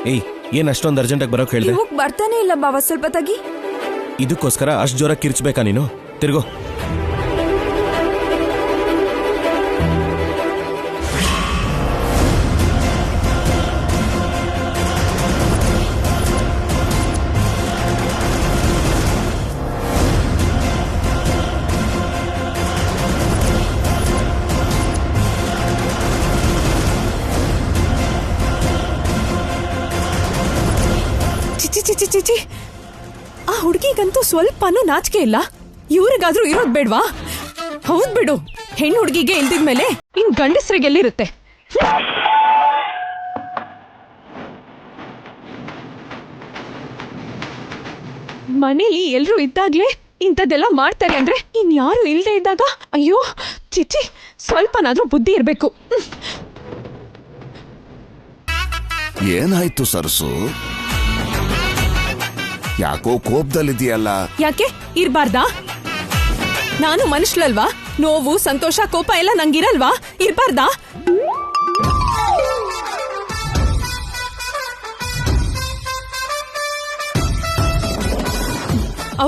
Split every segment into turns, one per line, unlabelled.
ಏಯ್, ಏನ್ ಅಷ್ಟೊಂದು ಅರ್ಜೆಂಟಾಗಿ ಬರೋಕ್ ಹೇಳ್ದೆ?
ಬರ್ತಾನೆ ಇಲ್ಲ ಬಾವ, ಸ್ವಲ್ಪ ತಗಿ.
ಇದಕ್ಕೋಸ್ಕರ ಅಷ್ಟು ಜೋರಾಗಿ ಕಿರ್ಚ್ಬೇಕಾ ನೀನು? ತಿರ್ಗೋ.
ಚಿಚಿ, ಆ ಹುಡುಗಿಗಂತೂ ಸ್ವಲ್ಪನೂ ನಾಚಿಕೆ ಇಲ್ಲ. ಇವ್ರಿಗಾದ್ರೂ ಇರೋದ್ ಬೇಡ್ವಾ? ಹೌದ್ ಬಿಡು, ಹೆಣ್ಣು ಹುಡುಗಿಗೆ ಇಲ್ದಿದ್ಮೇಲೆ ಇನ್ ಗಂಡಸ್ರಿಗೆಲ್ಲಿರುತ್ತೆ? ಮನೇಲಿ ಎಲ್ರೂ ಇದ್ದಾಗ್ಲೇ ಇಂಥದ್ದೆಲ್ಲ ಮಾಡ್ತಾರೆ ಅಂದ್ರೆ ಇನ್ಯಾರು ಇಲ್ದೇ ಇದ್ದಾಗ ಅಯ್ಯೋ ಚಿಚಿ, ಸ್ವಲ್ಪನಾದ್ರೂ ಬುದ್ಧಿ ಇರ್ಬೇಕು.
ಏನಾಯ್ತು ಸರ್ಸು? ಯಾಕೋ ಕೋಪದಲ್ಲಿದೆಯಲ್ಲ?
ಯಾಕೆ ಇರ್ಬಾರ್ದಾ? ನಾನು ಮನುಷ್ಯಳಲ್ವಾ? ನೋವು, ಸಂತೋಷ, ಕೋಪ ಎಲ್ಲ ನಂಗಿರಲ್ವಾ? ಇರ್ಬಾರ್ದಾ?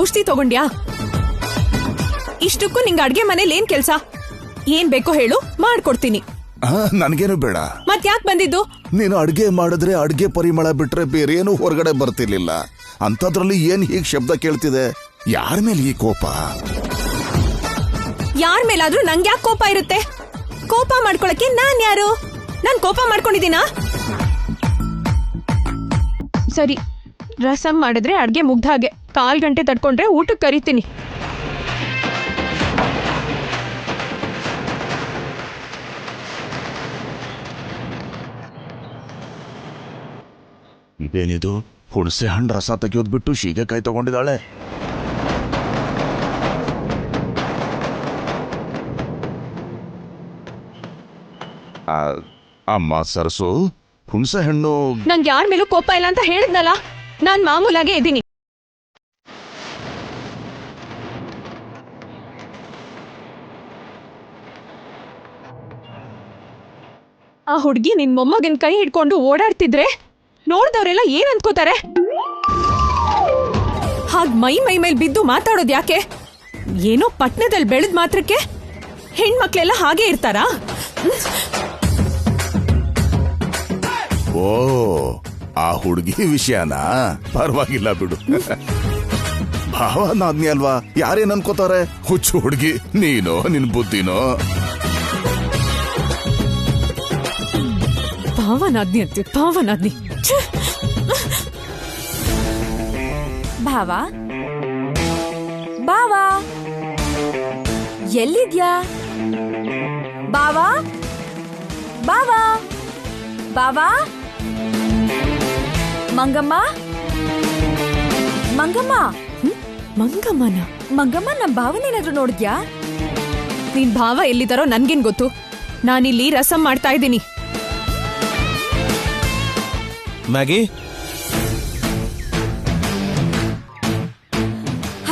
ಔಷಧಿ ತಗೊಂಡ್ಯಾ? ಇಷ್ಟಕ್ಕೂ ನಿಂಗೆ ಅಡ್ಗೆ ಮನೇಲಿ ಏನ್ ಕೆಲ್ಸ? ಏನ್ ಬೇಕೋ ಹೇಳು, ಮಾಡ್ಕೊಡ್ತೀನಿ.
ನನ್ಗೇನು ಬೇಡ.
ಮತ್ ಯಾಕೆ ಬಂದಿದ್ದು?
ನೀನು ಅಡ್ಗೆ ಮಾಡಿದ್ರೆ ಅಡ್ಗೆ ಪರಿಮಳ ಬಿಟ್ರೆ ಬೇರೆ ಏನು ಹೊರಗಡೆ ಬರ್ತಿರ್ಲಿಲ್ಲ. ಅಂತದ್ರಲ್ಲಿ ಏನ್ ಹೀಗ್ ಶಬ್ದ ಕೇಳ್ತಿದೆ? ಯಾರ ಮೇಲೆ ಈ ಕೋಪ?
ಯಾರ ಮೇಲಾದ್ರೂ ನಂಗೆ ಯಾಕೆ ಕೋಪ ಇರುತ್ತೆ? ಕೋಪ ಮಾಡ್ಕೊಳಕ್ಕೆ ನಾನ್ ಯಾರು? ನಾನ್ ಕೋಪ ಮಾಡ್ಕೊಂಡಿದ್ದೀನಾ? ಸರಿ, ರಸಂ ಮಾಡಿದ್ರೆ ಅಡ್ಗೆ ಮುಗ್ದ ಹಾಗೆ. 1/4 ಗಂಟೆ ತಡ್ಕೊಂಡ್ರೆ ಊಟಕ್ಕೆ ಕರಿತೀನಿ.
ಇದೇನಿದು? ಹುಣಸೆ ಹಣ್ಣು ರಸ ತೆಗೆಯೋದ್ ಬಿಟ್ಟು ಶೀಗೆಕಾಯಿ ತಗೊಂಡಿದ್ದಾಳೆ. ಅಮ್ಮ ಸರಸು, ಹುಣಸೆ ಹಣ್ಣು.
ನಂಗೆ ಯಾರ ಮೇಲೂ ಕೋಪ ಇಲ್ಲ ಅಂತ ಹೇಳಿದ್ನಲ್ಲ, ನಾನ್ ಮಾಮೂಲಾಗೆ ಇದ್ದೀನಿ. ಆ ಹುಡ್ಗಿ ನಿನ್ ಮೊಮ್ಮಗನ್ ಕೈ ಹಿಡ್ಕೊಂಡು ಓಡಾಡ್ತಿದ್ರೆ ನೋಡ್ದವ್ರೆಲ್ಲ ಏನ್ ಅನ್ಕೋತಾರೆ? ಹಾಗ್ ಮೈ ಮೇಲ್ ಬಿದ್ದು ಮಾತಾಡೋದ್ ಯಾಕೆ? ಏನೋ ಪಟ್ನದಲ್ಲಿ ಬೆಳೆದ್ ಮಾತ್ರಕ್ಕೆ ಹೆಣ್ಮಕ್ಳೆಲ್ಲ ಹಾಗೆ ಇರ್ತಾರಾ?
ಓ, ಆ ಹುಡುಗಿ ವಿಷಯನಾ? ಪರವಾಗಿಲ್ಲ ಬಿಡು. ಭಾವನಾದ್ನಿ ಅಲ್ವಾ, ಯಾರೇನ್ ಅನ್ಕೋತಾರೆ? ಹುಚ್ಚು ಹುಡುಗಿ, ನೀನೋ ನಿನ್ ಬುದ್ಧಿನೋ?
ಭಾವನಾದ್ನಿ ಅಂತೆ, ಭಾವನಾದ್ನಿ.
ಭಾವ, ಬಾವಾ, ಎಲ್ಲಿದ್ಯಾ? ಬಾವಾ, ಬಾವಾ, ಬಾವಾ, ಮಂಗಮ್ಮ, ಮಂಗಮ್ಮ.
ಮಂಗಮ್ಮನ?
ಮಂಗಮ್ಮ, ನಮ್ ಭಾವನೇನಾದ್ರೂ ನೋಡಿದ್ಯಾ?
ನಿನ್ ಭಾವ ಎಲ್ಲಿದ್ದಾರೋ ನನ್ಗೇನ್ ಗೊತ್ತು? ನಾನಿಲ್ಲಿ ರಸಂ ಮಾಡ್ತಾ ಇದ್ದೀನಿ.
Maggi,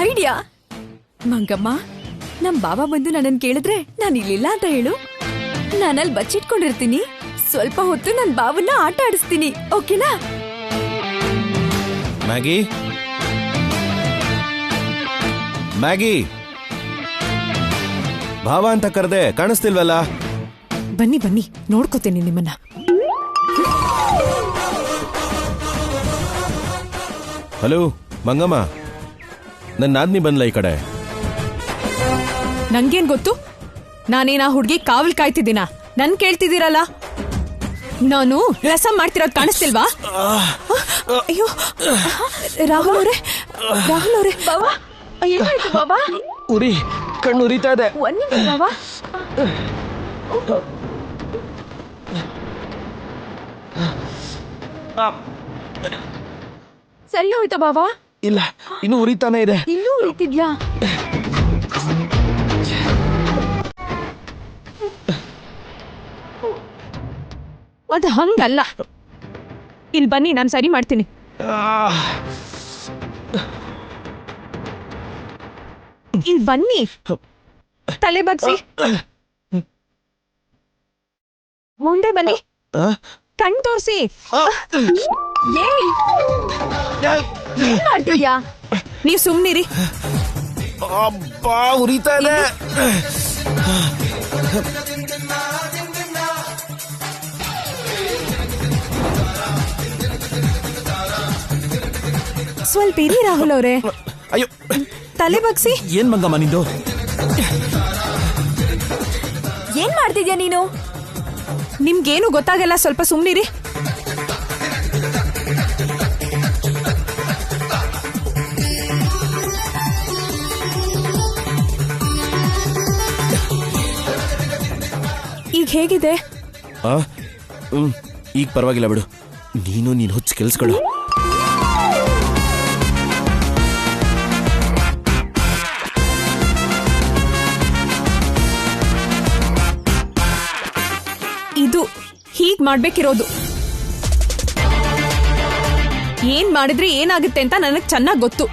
idea. ಮಂಗಮ್ಮ, ನಮ್ ಬಾವ ಬಂದು ನನ್ನನ್ ಕೇಳಿದ್ರೆ ನಾನು ಇಲ್ಲಿಲ್ಲ ಅಂತ ಹೇಳು. ನಾನಲ್ಲಿ ಬಚ್ಚಿಟ್ಕೊಂಡಿರ್ತೀನಿ. ಸ್ವಲ್ಪ ಹೊತ್ತು ನನ್ ಬಾವನ್ನ ಆಟ ಆಡಿಸ್ತೀನಿ, ಓಕೆನಾ?
ಮ್ಯಾಗಿ, ಮ್ಯಾಗಿ, ಭಾವ ಅಂತ ಕರೆದೆ, ಕಾಣಿಸ್ತಿಲ್ವಲ್ಲ?
ಬನ್ನಿ ಬನ್ನಿ, ನೋಡ್ಕೋತೇನೆ ನಿಮ್ಮನ್ನ.
ಹಲೋ ಮಂಗಮ್ಮ, ನನ್ನ ನಾದ್ನಿ ಬಂದ್ಲ ಈ ಕಡೆ.
ನಂಗೇನ್ ಗೊತ್ತು? ನಾನೇನಾ ಹುಡ್ಗಿ ಕಾವಲ್ ಕಾಯ್ತಿದ್ದೀನ? ನನ್ ಕೇಳ್ತಿದ್ದೀರಲ್ಲ? ನಾನು ರಸಂ ಮಾಡ್ತಿರೋದ್ ಕಾಣಿಸ್ತಿಲ್ವಾ? ಅಯ್ಯೋ ರಾಹುಲ್ ಅವರೇ, ರಾಹುಲ್ ಅವರೇ.
ಬಾವಾ, ಏನಾಯ್ತು ಬಾವಾ?
ಉರಿ, ಕಣ್ಣು ಉರಿತಾ ಇದೆ.
ಒಂದ್ ನಿಮಿಷ ಬಾವಾ. ಸರಿ ಹೋಯ್ತಾ ಬಾವಾ?
ಇಲ್ಲ, ಇನ್ನು ಉರಿತಾನೆ ಇದೆ.
ಇನ್ನೂ ಉರಿತಿದ್ಯಾ?
ಅದು ಹಂಗಲ್ಲ. ಇಲ್ಲಿ ಬನ್ನಿ, ನಾನು ಸರಿ ಮಾಡ್ತೀನಿ. ಇಲ್ಲಿ ಬನ್ನಿ, ತಲೆ ಬಗ್ಸಿ. ಮುಂದೆ ಬನ್ನಿ. ಕಣ್ ತೋರ್ಸಿ. ನೀವ್ ಸುಮ್ನಿರಿ.
ಅಬ್ಬಾ ಉರಿತಾ ಇದೆ.
ಸ್ವಲ್ಪ ಇರಿ ರಾಹುಲ್ ಅವ್ರೆ.
ಅಯ್ಯೋ,
ತಲೆ ಬಗ್ಸಿ.
ಏನ್ ಮಂಗಮ್ಮ ನಿಂದು?
ಏನ್ ಮಾಡ್ತಿದ್ಯಾ ನೀನು?
ನಿಮ್ಗೇನು ಗೊತ್ತಾಗಲ್ಲ, ಸ್ವಲ್ಪ ಸುಮ್ನಿರಿ. ಈಗ ಹೇಗಿದೆ?
ಈಗ ಪರವಾಗಿಲ್ಲ ಬಿಡು. ನೀನು ಹುಚ್ಚು ಕೆಲ್ಸಗಳು.
ಇದು ಹೀಗ್ ಮಾಡ್ಬೇಕಿರೋದು. ಏನ್ ಮಾಡಿದ್ರೆ ಏನಾಗುತ್ತೆ ಅಂತ ನನಗ್ ಚೆನ್ನಾಗ್ ಗೊತ್ತು.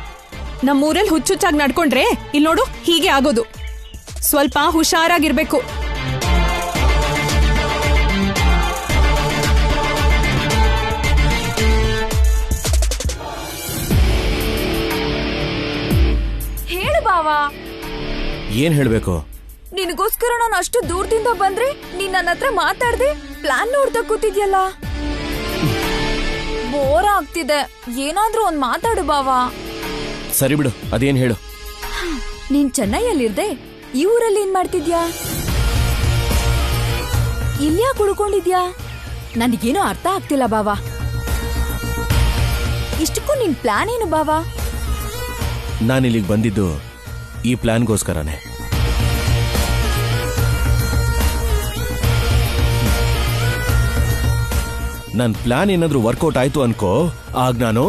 ನಮ್ಮೂರಲ್ಲಿ ಹುಚ್ಚುಚ್ಚಾಗಿ ನಡ್ಕೊಂಡ್ರೆ ಇಲ್ಲಿ ನೋಡು ಹೀಗೆ ಆಗೋದು. ಸ್ವಲ್ಪ ಹುಷಾರಾಗಿರ್ಬೇಕು.
ಹೇಳು ಬಾವಾ.
ಏನ್ ಹೇಳ್ಬೇಕು?
ನಿನಗೋಸ್ಕರ ನಾನು ಅಷ್ಟು ದೂರದಿಂದ ಬಂದ್ರೆ ನೀನ್ ನನ್ನ ಹತ್ರ ಮಾತಾಡ್ದೆ ಪ್ಲಾನ್ ನೋಡ್ತಾ ಕೂತಿದ್ಯಲ್ಲ. ಬೋರ್ ಆಗ್ತಿದೆ, ಏನಾದ್ರೂ ಒಂದ್ ಮಾತಾಡು ಬಾವಾ.
ಸರಿ ಬಿಡು, ಅದೇನ್ ಹೇಳು.
ನೀನ್ ಚೆನ್ನೈಯಲ್ಲಿರ್ದೆ ಈ ಊರಲ್ಲಿ ಏನ್ ಮಾಡ್ತಿದ್ಯಾ? ಇಲ್ಯಾಕ್ ಉಳ್ಕೊಂಡಿದ್ಯಾ? ನನಗೇನೋ ಅರ್ಥ ಆಗ್ತಿಲ್ಲ ಬಾವಾ. ಇಷ್ಟಕ್ಕೂ ನಿನ್ ಪ್ಲಾನ್ ಏನು ಬಾವಾ?
ನಾನಿಲ್ಲಿಗೆ ಬಂದಿದ್ದು ಈ ಪ್ಲಾನ್ಗೋಸ್ಕರನೇ. ನನ್ ಪ್ಲಾನ್ ಏನಾದ್ರೂ ವರ್ಕೌಟ್ ಆಯ್ತು ಅನ್ಕೋ, ಆಗ ನಾನು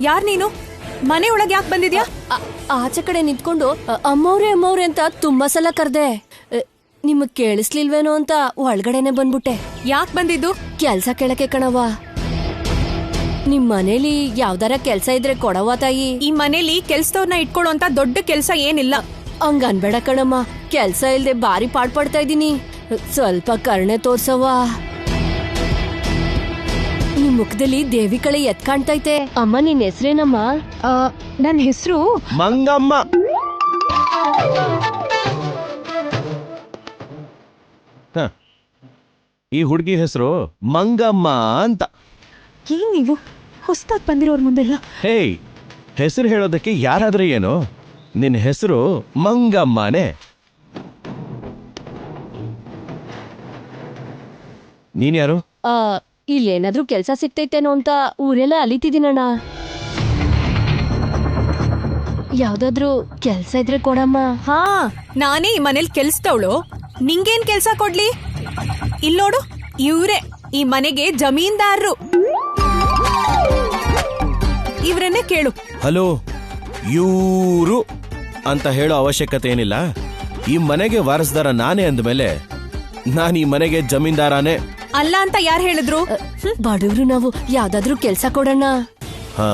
ಯಾರ್ ನೀನು? ಮನೆ ಒಳಗೆ ಯಾಕೆ ಬಂದಿದ್ಯಾ?
ಆಚೆ ಕಡೆ ನಿಂತ್ಕೊಂಡು ಅಮ್ಮವ್ರೆ ಅಂತ ತುಂಬಾ ಸಲ ಕರ್ದೆ. ನಿಮಗ್ ಕೇಳಿಸ್ಲಿಲ್ವೇನೋ ಅಂತ ಒಳಗಡೆನೆ ಬಂದ್ಬಿಟ್ಟೆ.
ಯಾಕೆ ಬಂದಿದ್ದು?
ಕೆಲ್ಸ ಕೇಳಕ್ಕೆ ಕಣವ್ವ. ನಿಮ್ ಮನೇಲಿ ಯಾವ್ದಾರ ಕೆಲ್ಸ ಇದ್ರೆ ಕೊಡವ್ವ ತಾಯಿ.
ಈ ಮನೇಲಿ ಕೆಲ್ಸದವ್ರನ್ನ ಇಟ್ಕೊಳ್ಳೋ ಅಂತ ದೊಡ್ಡ ಕೆಲ್ಸ ಏನಿಲ್ಲ.
ಹಂಗ ಅನ್ಬೇಡ ಕಣಮ್ಮ, ಕೆಲ್ಸ ಇಲ್ದೆ ಬಾರಿ ಪಾಡ್ಪಡ್ತಾ ಇದೀನಿ. ಸ್ವಲ್ಪ ಕರ್ಣೆ ತೋರ್ಸವ್ವ. ನಿಮ್ ಮುಖದಲ್ಲಿ ದೇವಿ ಕಳೆ ಎತ್ ಕಾಣ್ತೈತೆ. ಅಮ್ಮ ನಿನ್ ಹೆಸ್ರೇನಮ್ಮ?
ನನ್ನ ಹೆಸರು
ಮಂಗಮ್ಮ. ಈ ಹುಡುಗಿ ಹೆಸರು ಮಂಗಮ್ಮ ಅಂತ.
ಏನ್ ನೀವು ಹೊಸದಾಗಿ ಬಂದಿರೋರ್ ಮುಂದೆಲ್ಲ?
ಹೇಯ್, ಹೆಸರು ಹೇಳೋದಕ್ಕೆ ಯಾರಾದ್ರೆ ಏನು? ನಿನ್ನ ಹೆಸರು ಮಂಗಮ್ಮನೇ. ನೀನ್ ಯಾರು?
ಇಲ್ಲೇನಾದ್ರೂ ಕೆಲ್ಸ ಸಿಗ್ತೈತೇನೋ ಅಂತ ಊರೆಲ್ಲ ಅಲಿತಿದ್ದೀನಣ್ಣ. ಯಾವ್ದಾದ್ರೂ ಕೆಲ್ಸ ಇದ್ರೆ ಕೊಡಮ್ಮ.
ಹಾ, ನಾನೇ ಈ ಮನೇಲಿ ಕೆಲ್ಸದವಳು. ನಿಂಗೇನ್ ಕೆಲ್ಸ ಕೊಡ್ಲಿ? ಇಲ್ಲೋಡು, ಇವ್ರೇ ಈ ಮನೆಗೆ ಜಮೀನ್ದಾರರು. ಇವ್ರನ್ನೇ ಕೇಳು.
ಹಲೋ, ಇವ್ರು ಅಂತ ಹೇಳೋ ಅವಶ್ಯಕತೆ ಏನಿಲ್ಲ. ಈ ಮನೆಗೆ ವಾರಸ್ದಾರ ನಾನೇ ಅಂದ್ಮೇಲೆ ನಾನು ಈ ಮನೆಗೆ ಜಮೀನ್ದಾರಾನೇ.
ಅಲ್ಲ ಅಂತ ಯಾರು ಹೇಳಿದ್ರು?
ಬಡವ್ರು ನಾವು, ಯಾವ್ದಾದ್ರೂ ಕೆಲ್ಸ ಕೊಡಣ್ಣ.
ಹಾ,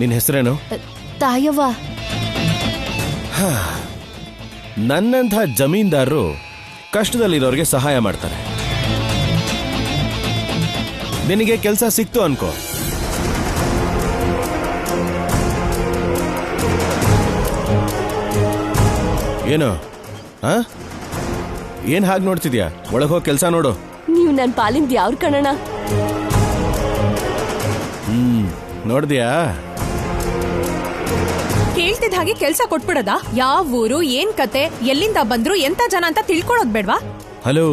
ನಿನ್ ಹೆಸರೇನು?
ತಾಯವ್ವ.
ನನ್ನಂಥ ಜಮೀನ್ದಾರರು ಕಷ್ಟದಲ್ಲಿರೋರಿಗೆ ಸಹಾಯ ಮಾಡ್ತಾರೆ. ನಿನಗೆ ಕೆಲಸ ಸಿಕ್ತು ಅನ್ಕೋ, ಏನು ಏನ್ ಹಾಗೆ ನೋಡ್ತಿದ್ಯಾ? ಒಳಗೋಗಿ ಕೆಲಸ ನೋಡು.
ನೀವು ನನ್ ಪಾಲಿಂದ ಯಾವ್ರ ಕಣಣ್ಣ?
ನೋಡ್ದ್ಯಾ?
ಹೇಳ್ತಿದ್ ಹಾಗೆ ಕೆಲ್ಸ ಕೊಟ್ಬಿಡದ? ಯಾವ ಊರು, ಏನ್ ಕತೆ, ಎಲ್ಲಿಂದ ಬಂದ್ರು, ಎಂತ ಜನ ಅಂತ ತಿಳ್ಕೊಳೋದ್ ಬೇಡ್ವಾ?
ಹಲೋ,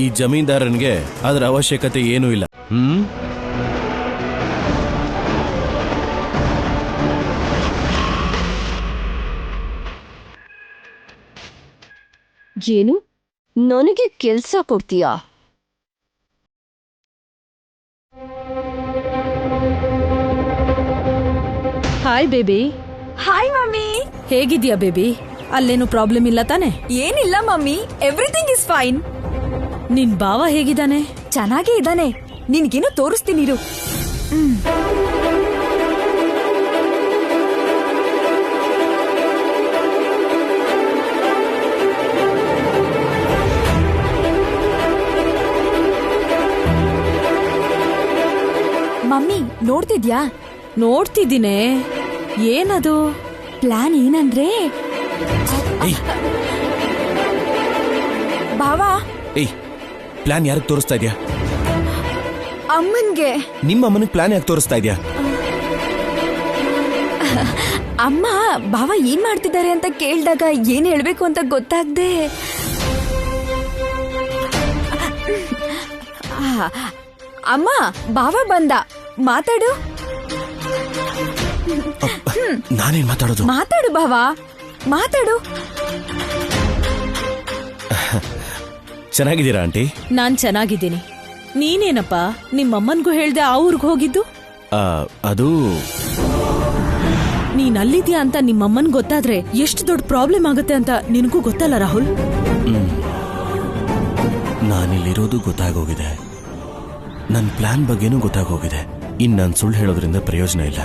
ಈ ಜಮೀನ್ದಾರನ್ಗೆ ಅದರ ಅವಶ್ಯಕತೆ ಏನೂ ಇಲ್ಲ.
ಏನು, ನನಗೆ ಕೆಲ್ಸ ಕೊಡ್ತೀಯಾ?
Hi baby.
Hi mummy. ಹೇಗಿದ್ಯಾ ಬೇಬಿ? ಅಲ್ಲೇನು ಪ್ರಾಬ್ಲಮ್ ಇಲ್ಲ ತಾನೆ? ಏನಿಲ್ಲ ಮಮ್ಮಿ, ಎವ್ರಿಥಿಂಗ್ ಇಸ್ ಫೈನ್. ನಿನ್ ಬಾವ ಹೇಗಿದ್ದಾನೆ? ಚೆನ್ನಾಗೇ ಇದ್ದಾನೆ. ನಿನ್ಗೇನು ತೋರಿಸ್ತೀನಿ ಇರು. ಮಮ್ಮಿ ನೋಡ್ತಿದ್ಯಾ? ನೋಡ್ತಿದ್ದೀನಿ. ಏನದು ಪ್ಲಾನ್? ಏನಂದ್ರೆ ಬಾವಾ,
ಏಯ್, ಪ್ಲಾನ್ ಯಾರಿಗೆ ತೋರಿಸ್ತಾ ಇದ್ಯಾ?
ಅಮ್ಮನ್ಗೆ.
ನಿಮ್ಮ ಅಮ್ಮನಿಗೆ ಪ್ಲಾನ್ ಯಾಕೆ ತೋರಿಸ್ತಾ ಇದ್ಯಾ?
ಅಮ್ಮ ಬಾವ ಏನ್ ಮಾಡ್ತಿದ್ದಾರೆ ಅಂತ ಕೇಳ್ದಾಗ ಏನ್ ಹೇಳ್ಬೇಕು ಅಂತ ಗೊತ್ತಾಗ್ದೆ. ಅಮ್ಮ, ಬಾವ ಬಂದ, ಮಾತಾಡು.
ನಾನೇನ್ ಮಾತಾಡೋದು?
ಮಾತಾಡು ಬಾವಾ, ಮಾತಾಡು.
ಚೆನ್ನಾಗಿದ್ದೀರಾ ಆಂಟಿ?
ನಾನ್ ಚೆನ್ನಾಗಿದ್ದೀನಿ. ನೀನೇನಪ್ಪ ನಿಮ್ಮಮ್ಮನ್ಗೂ ಹೇಳ್ದೆ ಆ ಊರ್ಗ್ ಹೋಗಿದ್ದು?
ಅದು
ನೀನ್ ಅಲ್ಲಿದ್ಯಾ ಅಂತ ನಿಮ್ಮಮ್ಮನ್ ಗೊತ್ತಾದ್ರೆ ಎಷ್ಟು ದೊಡ್ಡ ಪ್ರಾಬ್ಲಮ್ ಆಗುತ್ತೆ ಅಂತ ನಿನಗೂ ಗೊತ್ತಲ್ಲ ರಾಹುಲ್.
ನಾನಿಲ್ಲಿರೋದು ಗೊತ್ತಾಗೋಗಿದೆ, ನನ್ನ ಪ್ಲಾನ್ ಬಗ್ಗೆನೂ ಗೊತ್ತಾಗೋಗಿದೆ. ಇನ್ನು ನಾನು ಸುಳ್ಳು ಹೇಳೋದ್ರಿಂದ ಪ್ರಯೋಜನ ಇಲ್ಲ.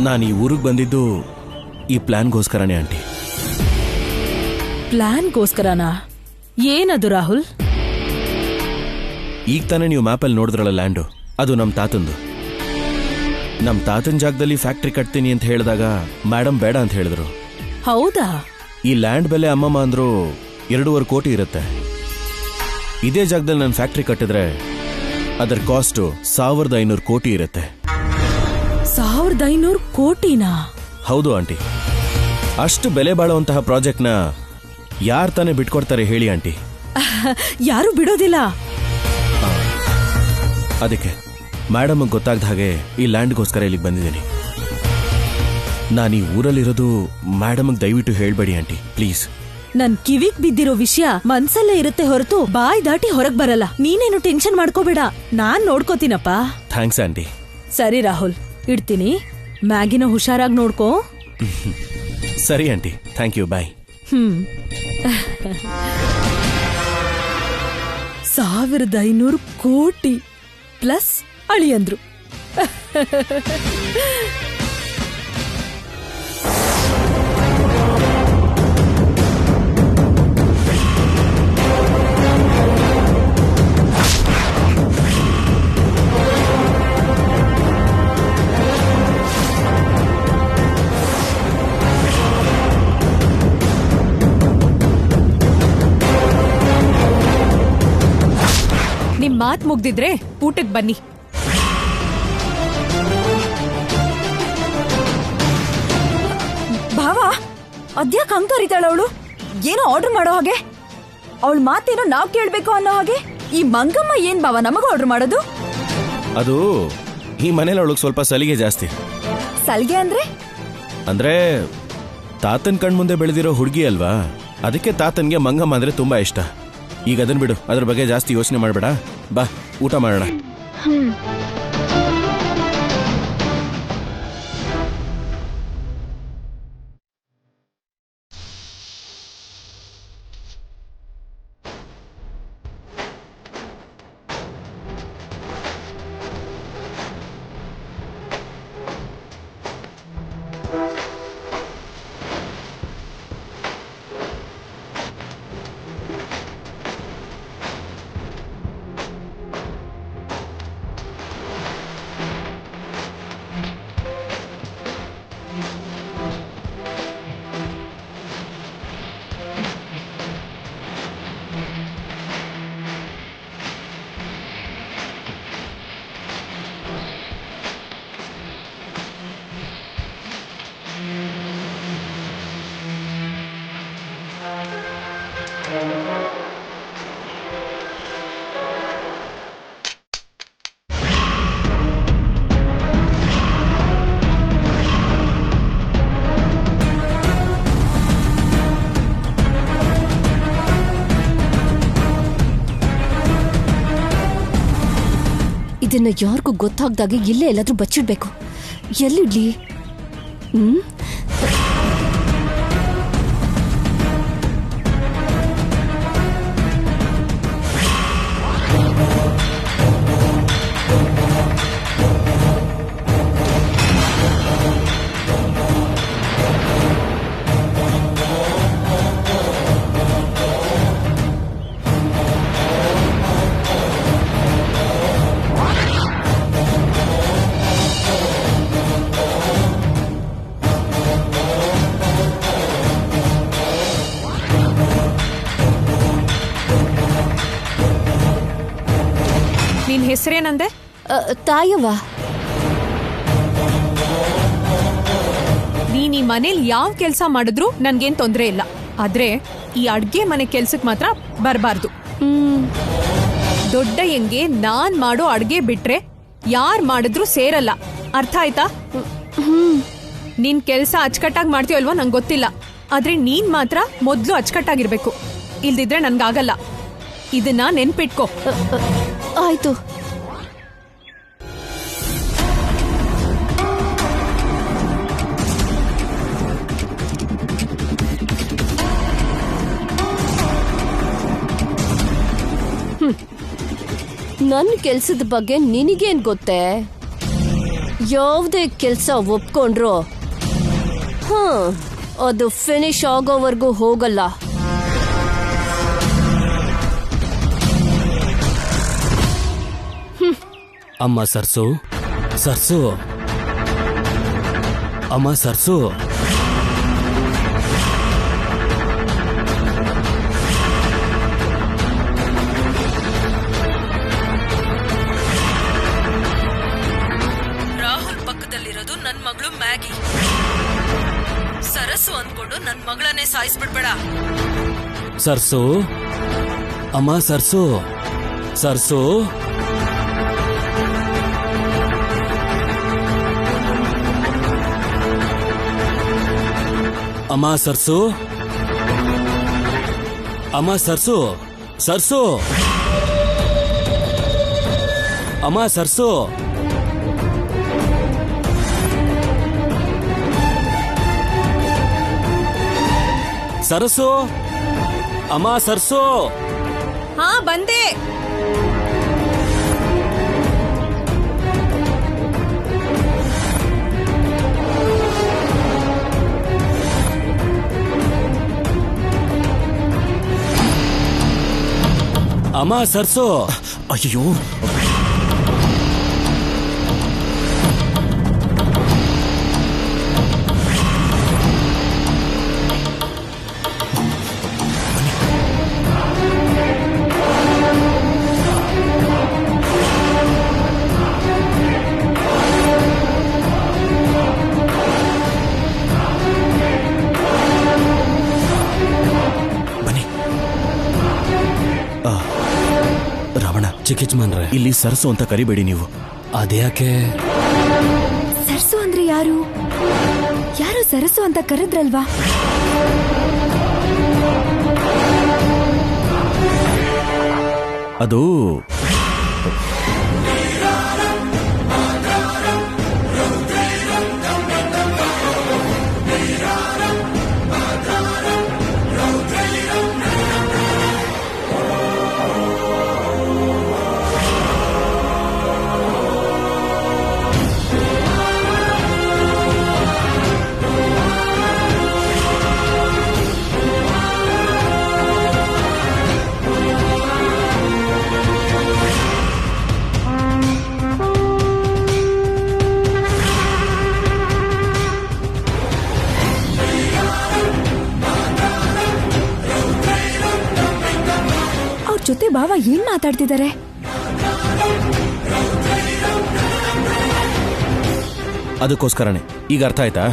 ನಾನು ಈ ಊರಿಗೆ ಬಂದಿದ್ದು ಈ ಪ್ಲಾನ್ಗೋಸ್ಕರನೇ ಆಂಟಿ.
ಪ್ಲಾನ್ಗೋಸ್ಕರನಾ? ಏನದು ರಾಹುಲ್?
ಈಗ ತಾನೇ ನೀವು ಮ್ಯಾಪಲ್ಲಿ ನೋಡಿದ್ರಲ್ಲ ಲ್ಯಾಂಡು, ಅದು ನಮ್ಮ ತಾತಂದು. ನಮ್ಮ ತಾತನ ಜಾಗದಲ್ಲಿ ಫ್ಯಾಕ್ಟ್ರಿ ಕಟ್ತೀನಿ ಅಂತ ಹೇಳಿದಾಗ ಮೇಡಮ್ ಬೇಡ ಅಂತ ಹೇಳಿದ್ರು.
ಹೌದಾ?
ಈ ಲ್ಯಾಂಡ್ ಬೆಲೆ ಅಮ್ಮಮ್ಮ ಅಂದ್ರು 2.5 ಕೋಟಿ ಇರುತ್ತೆ. ಇದೇ ಜಾಗದಲ್ಲಿ ನಾನು ಫ್ಯಾಕ್ಟ್ರಿ ಕಟ್ಟಿದ್ರೆ ಅದರ ಕಾಸ್ಟು 1500 ಕೋಟಿ ಇರುತ್ತೆ.
1500 ಕೋಟಿನಾ?
ಹೌದು ಆಂಟಿ. ಅಷ್ಟು ಬೆಲೆ ಬಾಳುವಂತಹ ಪ್ರಾಜೆಕ್ಟ್ನ ಯಾರು ತಾನೇ ಬಿಟ್ಕೊಡ್ತಾರೆ ಹೇಳಿ ಆಂಟಿ?
ಯಾರು ಬಿಡೋದಿಲ್ಲ.
ಅದಕ್ಕೆ ಮೇಡಮ್ ಗೊತ್ತಾಗ್ದ ಹಾಗೆ ಈ ಲ್ಯಾಂಡ್ಗೋಸ್ಕರ ಇಲ್ಲಿಗೆ ಬಂದಿದ್ದೀನಿ. ನಾನು ಈ ಊರಲ್ಲಿರೋದು ಮೇಡಮ್ ದಯವಿಟ್ಟು ಹೇಳ್ಬೇಡಿ ಆಂಟಿ, ಪ್ಲೀಸ್.
ನನ್ ಕಿವಿಗ್ ಬಿದ್ದಿರೋ ವಿಷಯ ಮನ್ಸಲ್ಲೇ ಇರುತ್ತೆ ಹೊರತು ಬಾಯ್ ದಾಟಿ ಹೊರಗ್ ಬರಲ್ಲ. ನೀನೇನು ಟೆನ್ಷನ್ ಮಾಡ್ಕೋಬೇಡ, ನಾನ್ ನೋಡ್ಕೋತೀನಪ್ಪ.
Thanks aunty.
ಸರಿ ರಾಹುಲ್, ಇಡ್ತೀನಿ. ಮ್ಯಾಗಿನ ಹುಷಾರಾಗಿ ನೋಡ್ಕೋ.
ಸರಿ ಆಂಟಿ, ಥ್ಯಾಂಕ್ ಯು, ಬಾಯ್.
1500 ಕೋಟಿ ಪ್ಲಸ್ ಅಳಿಯಂದ್ರು.
ನಿಮ್ ಮಾತ್ ಮುಗ್ದಿದ್ರೆ ಊಟಕ್ ಬನ್ನಿ. ಭಾವ, ಅದ್ಯಾಕ್ ಹಂಗ್ ಕರೀತಾಳ ಅವಳು? ಏನೋ ಆರ್ಡರ್ ಮಾಡೋ ಹಾಗೆ, ಅವಳ ಮಾತೇನೋ ನಾವ್ ಕೇಳ್ಬೇಕು ಅನ್ನೋ ಹಾಗೆ. ಈ ಮಂಗಮ್ಮ ಏನ್ ಬಾವ ನಮಗ ಆರ್ಡರ್ ಮಾಡೋದು?
ಅದು ಈ ಮನೇಲಿ ಅವಳಿಗೆ ಸ್ವಲ್ಪ ಸಲಿಗೆ ಜಾಸ್ತಿ.
ಸಲ್ಗೆ ಅಂದ್ರೆ?
ಅಂದ್ರೆ ತಾತನ್ ಕಣ್ಮುಂದೆ ಬೆಳೆದಿರೋ ಹುಡುಗಿ ಅಲ್ವಾ, ಅದಕ್ಕೆ ತಾತನ್ಗೆ ಮಂಗಮ್ಮ ಅಂದ್ರೆ ತುಂಬಾ ಇಷ್ಟ. ಈಗ ಅದನ್ ಬಿಡು, ಅದ್ರ ಬಗ್ಗೆ ಜಾಸ್ತಿ ಯೋಚನೆ ಮಾಡಬೇಡ. ಬಾ ಊಟ ಮಾಡೋಣ.
ಇದನ್ನ ಯಾರಿಗೂ ಗೊತ್ತಾಗ್ದಾಗೆ ಇಲ್ಲೇ ಎಲ್ಲಾದ್ರೂ ಬಚ್ಚಿಡ್ಬೇಕು. ಎಲ್ಲಿಡ್ಲಿ?
ನಿನ್ ಹೆಸರೇನಂದೆ?
ತಾಯವ್ವ.
ನೀನ್ ಈ ಮನೇಲಿ ಯಾವ ಕೆಲ್ಸ ಮಾಡಿದ್ರು ನನ್ಗೇನ್ ತೊಂದ್ರೆ ಇಲ್ಲ, ಆದ್ರೆ ಈ ಅಡ್ಗೆ ಮನೆ ಕೆಲ್ಸಕ್ ಮಾತ್ರ ಬರ್ಬಾರ್ದು. ದೊಡ್ಡಯ್ಯಂಗೆ ನಾನ್ ಮಾಡೋ ಅಡ್ಗೆ ಬಿಟ್ರೆ ಯಾರ್ ಮಾಡಿದ್ರು ಸೇರಲ್ಲ, ಅರ್ಥ ಆಯ್ತಾ? ನಿನ್ ಕೆಲ್ಸ ಅಚ್ಚುಕಟ್ಟಾಗಿ ಮಾಡ್ತೀಯೋ ಅಲ್ವೋ ನಂಗೆ ಗೊತ್ತಿಲ್ಲ, ಆದ್ರೆ ನೀನ್ ಮಾತ್ರ ಮೊದ್ಲು ಅಚ್ಚುಕಟ್ಟಾಗಿರ್ಬೇಕು, ಇಲ್ದಿದ್ರೆ ನನ್ಗಾಗಲ್ಲ. ಇದನ್ನ ನೆನ್ಪಿಟ್ಕೋ.
ಆಯ್ತು. ನನ್ ಕೆಲ್ಸದ ಬಗ್ಗೆ ನಿನಗೇನ್ ಗೊತ್ತೇ? ಯಾವುದೇ ಕೆಲ್ಸ ಒಪ್ಕೊಂಡ್ರು ಅದು ಫಿನಿಶ್ ಆಗೋವರೆಗೂ ಹೋಗಲ್ಲ.
ಅಮ್ಮ ಸರ್ಸು, ಸರ್ಸು, ಅಮ್ಮ ಸರ್ಸು.
ರಾಹುಲ್ ಪಕ್ಕದಲ್ಲಿರೋದು ನನ್ ಮಗಳು ಮ್ಯಾಗಿ. ಸರಸು ಅಂದ್ಕೊಂಡು ನನ್ ಮಗಳನ್ನೇ ಸಾಯಿಸ್ಬಿಡ್ಬೇಡ.
ಸರ್ಸು, ಅಮ್ಮ ಸರ್ಸು, ಸರ್ಸು. ಅಮ್ಮ ಸರ್ಸು, ಅಮ್ಮ ಸರ್ಸು, ಸರ್ಸು, ಅಮ್ಮ ಸರ್ಸು. ಸರಸು, ಅಮ್ಮ ಸರ್ಸು.
ಹಾ ಬಂದೆ.
ಅಮ್ಮ ಸರ್ಸು.
ಅಯ್ಯೋ,
ಯಜಮಾನ್ರೆ.
ಇಲ್ಲಿ ಸರಸು ಅಂತ ಕರಿಬೇಡಿ ನೀವು.
ಅದ್ಯಾಕೆ?
ಸರ್ಸು ಅಂದ್ರೆ ಯಾರು? ಯಾರು ಸರಸು ಅಂತ ಕರೆದ್ರಲ್ವಾ?
ಅದು
ಜೊತೆ ಬಾವ ಏನ್ ಮಾತಾಡ್ತಿದ್ದಾರೆ?
ಅದಕ್ಕೋಸ್ಕರನೇ. ಈಗ ಅರ್ಥ ಆಯ್ತಾ?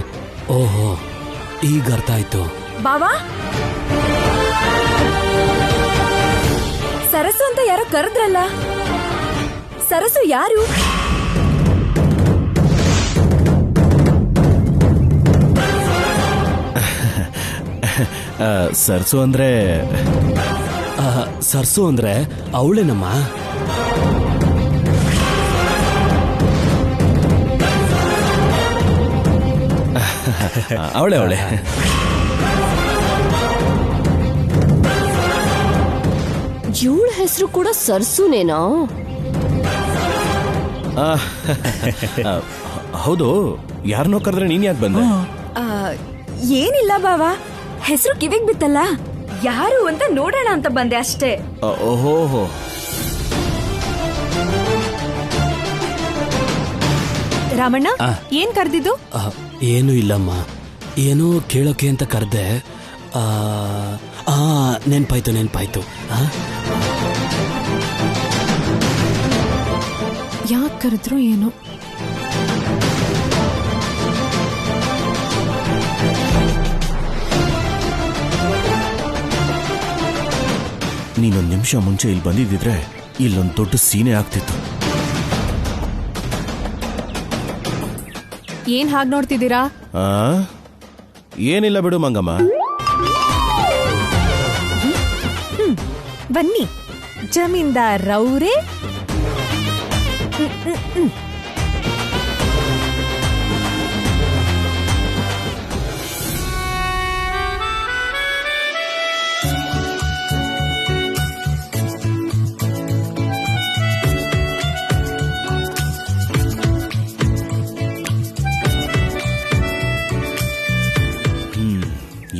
ಓಹೋ, ಈಗ ಅರ್ಥ ಆಯ್ತು.
ಬಾವಾ, ಸರಸು ಅಂತ ಯಾರೋ ಕರೆದ್ರಲ್ಲ, ಸರಸು ಯಾರು?
ಸರ್ಸು ಅಂದ್ರೆ
ಸರ್ಸು ಅಂದ್ರೆ ಅವಳೇನಮ್ಮ?
ಅವಳೆ ಅವಳೆ.
ಇವಳ ಹೆಸರು ಕೂಡ ಸರ್ಸುನೇನಾ?
ಹೌದು. ಯಾರನ್ನೋ ಕರೆದ್ರೆ ನೀನ್ ಯಾಕೆ ಬಂದೆ?
ಏನಿಲ್ಲ ಬಾವಾ, ಹೆಸರು ಕಿವಿಗ್ ಬಿತ್ತಲ್ಲ, ಯಾರು ಅಂತ ನೋಡೋಣ ಅಂತ ಬಂದೆ ಅಷ್ಟೇ.
ಓಹೋ,
ರಾಮಣ್ಣ, ಏನ್ ಕರ್ದಿದ್ದು?
ಏನು ಇಲ್ಲಮ್ಮ, ಏನೋ ಕೇಳೋಕೆ ಅಂತ ಕರ್ದೆ. ನೆನ್ಪಾಯ್ತು.
ಯಾಕೆ ಕರೆದ್ರು ಏನೋ?
ನೀನೊಂದ್ ನಿಮಿಷ ಮುಂಚೆ ಇಲ್ಲಿ ಬಂದಿದ್ದಿದ್ರೆ ಇಲ್ಲೊಂದು ದೊಡ್ಡ ಸೀನೆ ಆಗ್ತಿತ್ತು.
ಏನ್ ಹಾಗೆ ನೋಡ್ತಿದ್ದೀರಾ?
ಏನಿಲ್ಲ ಬಿಡು ಮಂಗಮ್ಮ.
ಬನ್ನಿ ಜಮೀನ್ದಾರ್ ರೌರೇ.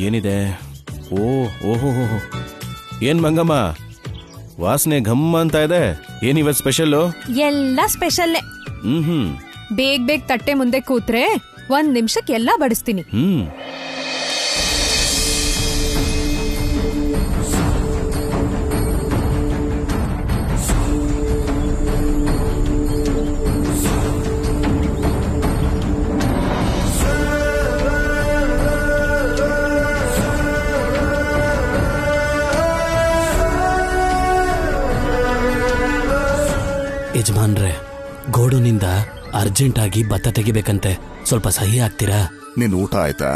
ಏನಿದೆ? ಓಹೋ, ಏನ್ ಮಂಗಮ್ಮ, ವಾಸನೆ ಘಮ್ ಅಂತ ಇದೆ. ಏನಿವತ್ ಸ್ಪೆಷಲ್ಲು?
ಎಲ್ಲ ಸ್ಪೆಷಲ್ಲೇ. ಬೇಗ ತಟ್ಟೆ ಮುಂದೆ ಕೂತ್ರೆ 1 ನಿಮಿಷಕ್ಕೆ ಎಲ್ಲ ಬಡಿಸ್ತೀನಿ.
ಯಜಮಾನ್ರೆ, ಗೋಡನಿಂದ ಅರ್ಜೆಂಟ್ ಆಗಿ ಭತ್ತ ತೆಗಿಬೇಕಂತೆ. ಸ್ವಲ್ಪ ಸಹಿ ಆಗ್ತೀರಾ?
ನಿನ್ ಊಟ ಆಯ್ತಾ?